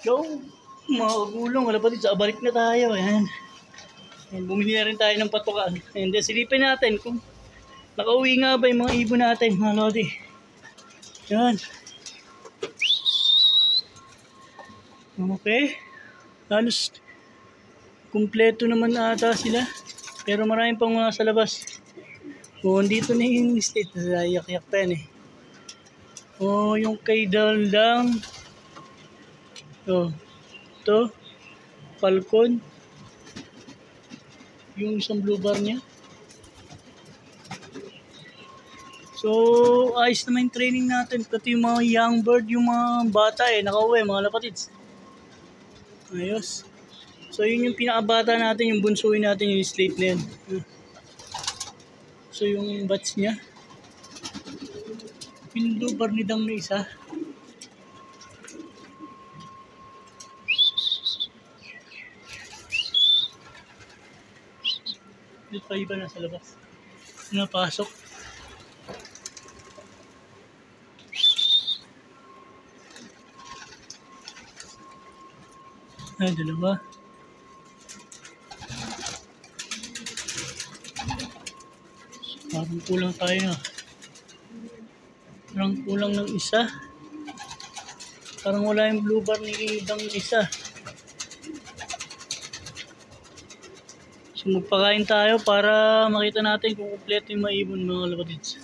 Yo, mga kagulong, wala pa din. Balik na tayo. Ayan. Ayan. Bumili na rin tayo ng patukan. And then silipin natin kung nakauwi nga ba yung mga ibon natin, mga lodi. Ayan. Okay. Halos kumpleto naman ata sila. Pero marami pang mga sa labas. O, dito na yung state. Yak-yak pa yan eh. O, yung kay Daldang. O, ito. Falcon. Yung isang blue bar niya. So, ayos naman yung training natin. Pati yung mga young bird, yung mga bata eh. Nakauwi, mga lapatids. Ayos. So, yun yung pinakabata natin, yung bunsuin natin, yung slate na yan. So, yung batch niya. Yung blue bar ni Dang na isa. Dito pa iba nasa labas. Napasok. Ay, dalawa. Parang kulang tayo. Parang kulang ng isa. Parang wala yung blue bar ni Dang isa. So magpakain tayo para makita natin kung kumpleto yung maibon mga kapatids.